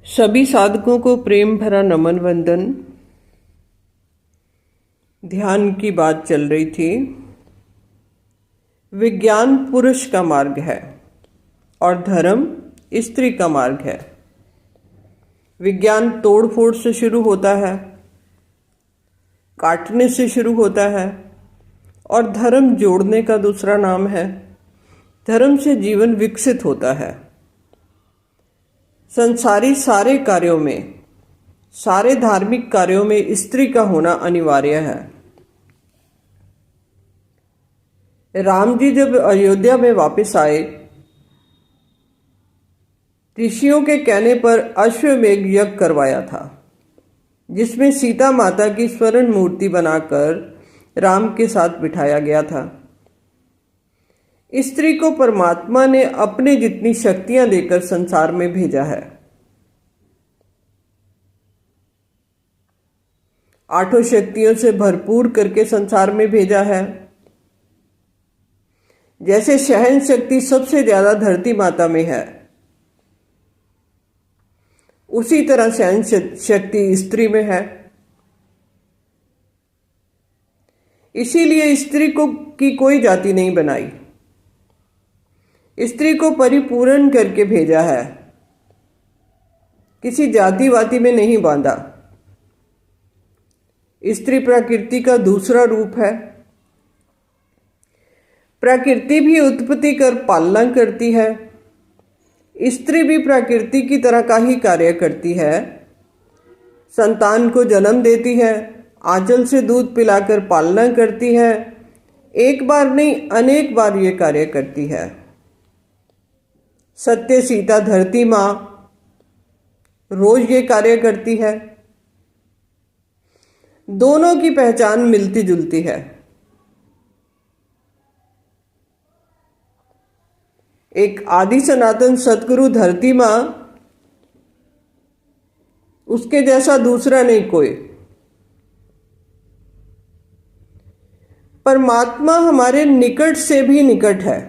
सभी साधकों को प्रेम भरा नमन वंदन। ध्यान की बात चल रही थी। विज्ञान पुरुष का मार्ग है और धर्म स्त्री का मार्ग है। विज्ञान तोड़फोड़ से शुरू होता है, काटने से शुरू होता है, और धर्म जोड़ने का दूसरा नाम है। धर्म से जीवन विकसित होता है। संसारी सारे कार्यों में, सारे धार्मिक कार्यों में स्त्री का होना अनिवार्य है। राम जी जब अयोध्या में वापस आए, ऋषियों के कहने पर अश्वमेध यज्ञ करवाया था, जिसमें सीता माता की स्वर्ण मूर्ति बनाकर राम के साथ बिठाया गया था। स्त्री को परमात्मा ने अपने जितनी शक्तियां देकर संसार में भेजा है। 8 शक्तियों से भरपूर करके संसार में भेजा है। जैसे सहन शक्ति सबसे ज्यादा धरती माता में है, उसी तरह सहन शक्ति स्त्री में है। इसीलिए स्त्री को की कोई जाति नहीं बनाई, स्त्री को परिपूर्ण करके भेजा है, किसी जाति वाति में नहीं बांधा। स्त्री प्रकृति का दूसरा रूप है। प्रकृति भी उत्पत्ति कर पालना करती है, स्त्री भी प्रकृति की तरह का ही कार्य करती है। संतान को जन्म देती है, आंचल से दूध पिलाकर पालना करती है। एक बार नहीं, अनेक बार ये कार्य करती है। सत्य सीता धरती माँ रोज ये कार्य करती है। दोनों की पहचान मिलती जुलती है। एक आदि सनातन सतगुरु धरती माँ, उसके जैसा दूसरा नहीं कोई। परमात्मा हमारे निकट से भी निकट है।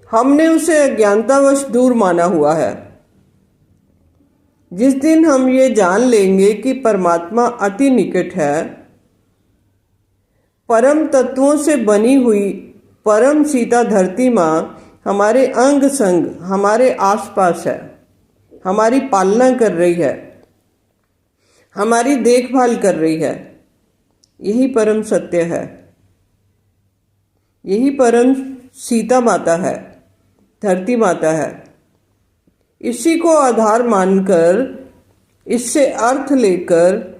हमने उसे अज्ञानतावश दूर माना हुआ है। जिस दिन हम ये जान लेंगे कि परमात्मा अति निकट है, परम तत्वों से बनी हुई परम सीता धरती माँ हमारे अंग संग, हमारे आसपास है, हमारी पालना कर रही है, हमारी देखभाल कर रही है, यही परम सत्य है। यही परम सीता माता है, धरती माता है। इसी को आधार मानकर, इससे अर्थ लेकर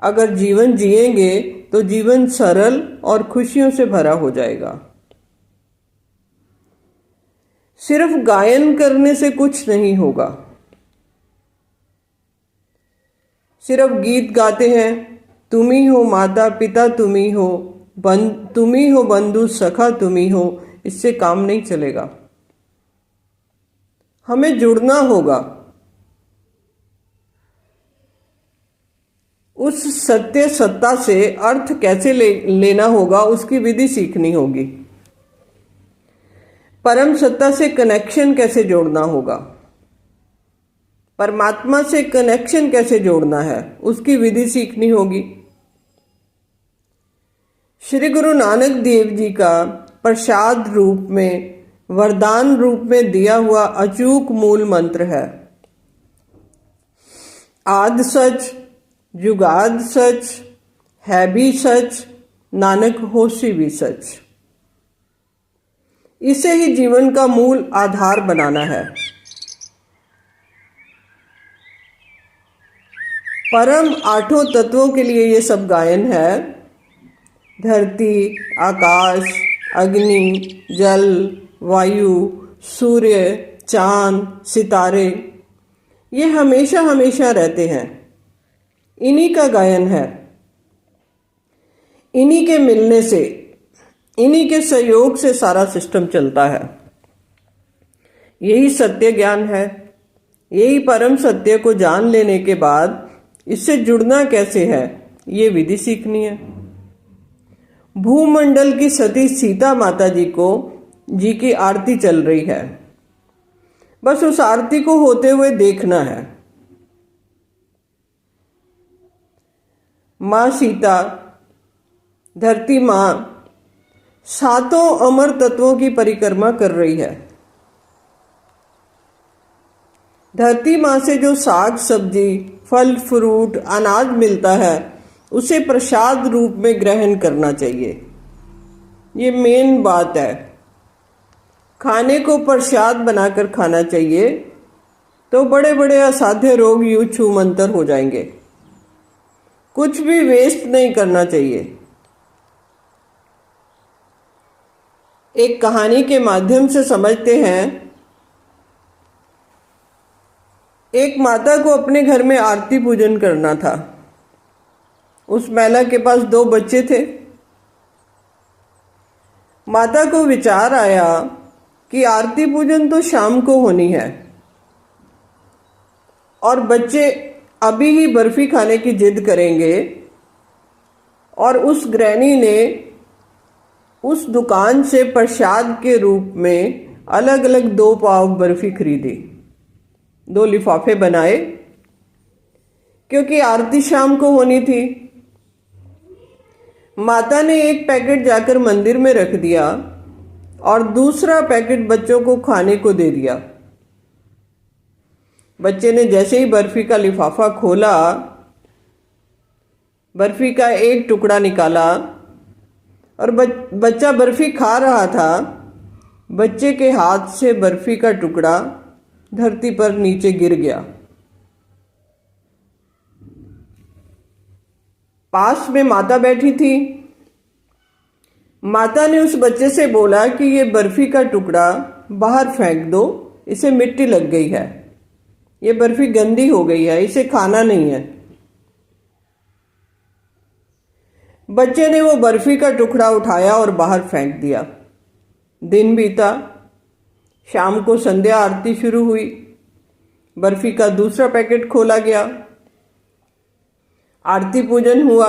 अगर जीवन जिएंगे तो जीवन सरल और खुशियों से भरा हो जाएगा। सिर्फ गायन करने से कुछ नहीं होगा। सिर्फ गीत गाते हैं, तुम ही हो माता पिता, तुम ही हो बंधु सखा, तुम ही हो, इससे काम नहीं चलेगा। हमें जुड़ना होगा। उस सत्य सत्ता से अर्थ कैसे लेना होगा, उसकी विधि सीखनी होगी। परम सत्ता से कनेक्शन कैसे जोड़ना होगा, परमात्मा से कनेक्शन कैसे जोड़ना है, उसकी विधि सीखनी होगी। श्री गुरु नानक देव जी का प्रसाद रूप में, वरदान रूप में दिया हुआ अचूक मूल मंत्र है, आद सच जुगाद सच, है भी सच, नानक होसी भी सच। इसे ही जीवन का मूल आधार बनाना है। परम 8 तत्वों के लिए ये सब गायन है। धरती, आकाश, अग्नि, जल, वायु, सूर्य, चांद, सितारे, ये हमेशा हमेशा रहते हैं। इन्हीं का गायन है। इन्हीं के मिलने से, इन्हीं के सहयोग से सारा सिस्टम चलता है। यही सत्य ज्ञान है। यही परम सत्य को जान लेने के बाद इससे जुड़ना कैसे है, ये विधि सीखनी है। भूमंडल की सती सीता माता जी की आरती चल रही है। बस उस आरती को होते हुए देखना है। माँ सीता, धरती माँ, सातों अमर तत्वों की परिक्रमा कर रही है। धरती माँ से जो साग सब्जी, फल फ्रूट, अनाज मिलता है उसे प्रसाद रूप में ग्रहण करना चाहिए। ये मेन बात है। खाने को प्रसाद बनाकर खाना चाहिए, तो बड़े बड़े असाध्य रोग यूं छूमंतर हो जाएंगे। कुछ भी वेस्ट नहीं करना चाहिए। एक कहानी के माध्यम से समझते हैं। एक माता को अपने घर में आरती पूजन करना था। उस महिला के पास 2 बच्चे थे। माता को विचार आया कि आरती पूजन तो शाम को होनी है और बच्चे अभी ही बर्फी खाने की जिद करेंगे, और उस गृहिणी ने उस दुकान से प्रसाद के रूप में अलग अलग 2 पाव बर्फी खरीदी। 2 लिफाफे बनाए, क्योंकि आरती शाम को होनी थी। माता ने एक पैकेट जाकर मंदिर में रख दिया और दूसरा पैकेट बच्चों को खाने को दे दिया। बच्चे ने जैसे ही बर्फी का लिफाफा खोला, बर्फी का एक टुकड़ा निकाला और बच्चा बर्फी खा रहा था। बच्चे के हाथ से बर्फी का टुकड़ा धरती पर नीचे गिर गया। पास में माता बैठी थी। माता ने उस बच्चे से बोला कि ये बर्फी का टुकड़ा बाहर फेंक दो, इसे मिट्टी लग गई है, ये बर्फी गंदी हो गई है, इसे खाना नहीं है। बच्चे ने वो बर्फी का टुकड़ा उठाया और बाहर फेंक दिया। दिन बीता, शाम को संध्या आरती शुरू हुई। बर्फी का दूसरा पैकेट खोला गया, आरती पूजन हुआ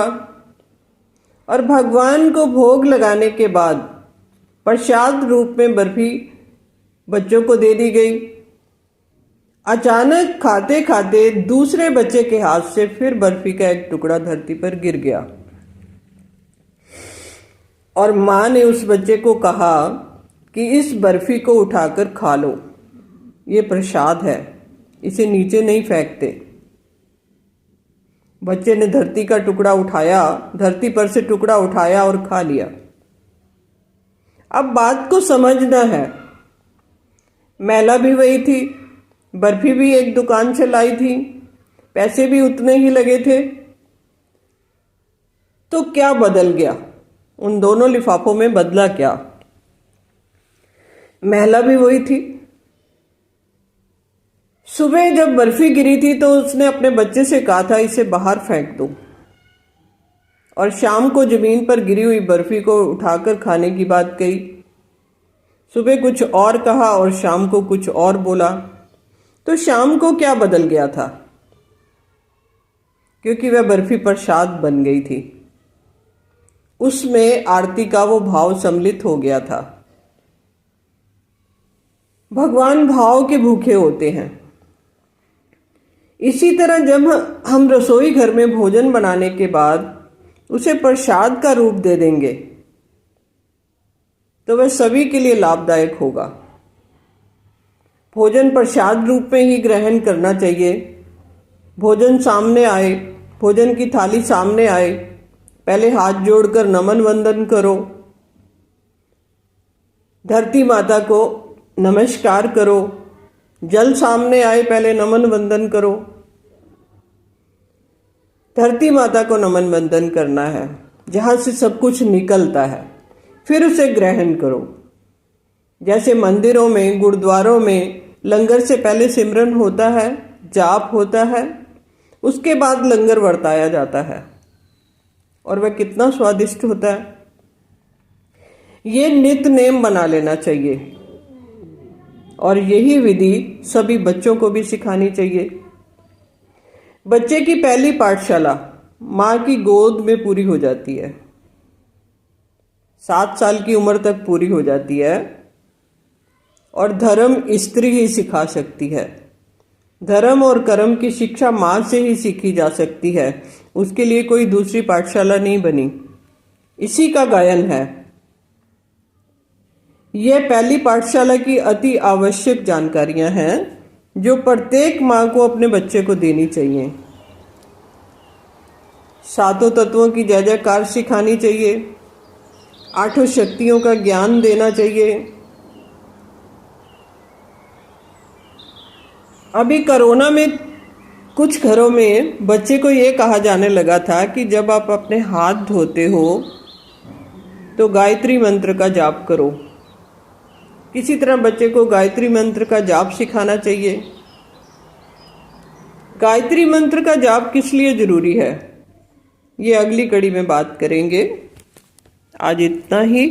और भगवान को भोग लगाने के बाद प्रसाद रूप में बर्फी बच्चों को दे दी गई। अचानक खाते खाते दूसरे बच्चे के हाथ से फिर बर्फी का एक टुकड़ा धरती पर गिर गया और माँ ने उस बच्चे को कहा कि इस बर्फी को उठाकर खा लो, ये प्रसाद है, इसे नीचे नहीं फेंकते। बच्चे ने धरती का टुकड़ा उठाया, धरती पर से टुकड़ा उठाया और खा लिया। अब बात को समझना है। महिला भी वही थी, बर्फी भी एक दुकान से लाई थी, पैसे भी उतने ही लगे थे। तो क्या बदल गया? उन दोनों लिफाफों में बदला क्या? महिला भी वही थी। सुबह जब बर्फी गिरी थी तो उसने अपने बच्चे से कहा था इसे बाहर फेंक दो, और शाम को जमीन पर गिरी हुई बर्फी को उठाकर खाने की बात कही। सुबह कुछ और कहा और शाम को कुछ और बोला। तो शाम को क्या बदल गया था? क्योंकि वह बर्फी प्रसाद बन गई थी, उसमें आरती का वो भाव सम्मिलित हो गया था। भगवान भाव के भूखे होते हैं। इसी तरह जब हम रसोई घर में भोजन बनाने के बाद उसे प्रसाद का रूप दे देंगे तो वह सभी के लिए लाभदायक होगा। भोजन प्रसाद रूप में ही ग्रहण करना चाहिए। भोजन सामने आए, भोजन की थाली सामने आए, पहले हाथ जोड़कर नमन वंदन करो, धरती माता को नमस्कार करो। जल सामने आए, पहले नमन वंदन करो। धरती माता को नमन वंदन करना है, जहाँ से सब कुछ निकलता है, फिर उसे ग्रहण करो। जैसे मंदिरों में, गुरुद्वारों में लंगर से पहले सिमरन होता है, जाप होता है, उसके बाद लंगर वर्ताया जाता है, और वह कितना स्वादिष्ट होता है। ये नित्य नेम बना लेना चाहिए, और यही विधि सभी बच्चों को भी सिखानी चाहिए। बच्चे की पहली पाठशाला माँ की गोद में पूरी हो जाती है। 7 साल की उम्र तक पूरी हो जाती है, और धर्म स्त्री ही सिखा सकती है। धर्म और कर्म की शिक्षा माँ से ही सीखी जा सकती है, उसके लिए कोई दूसरी पाठशाला नहीं बनी। इसी का गायन है। यह पहली पाठशाला की अति आवश्यक जानकारियां हैं जो प्रत्येक माँ को अपने बच्चे को देनी चाहिए। सातों तत्वों की जय जयकार सिखानी चाहिए, आठों शक्तियों का ज्ञान देना चाहिए। अभी कोरोना में कुछ घरों में बच्चे को ये कहा जाने लगा था कि जब आप अपने हाथ धोते हो तो गायत्री मंत्र का जाप करो। किसी तरह बच्चे को गायत्री मंत्र का जाप सिखाना चाहिए। गायत्री मंत्र का जाप किस लिए जरूरी है, ये अगली कड़ी में बात करेंगे। आज इतना ही।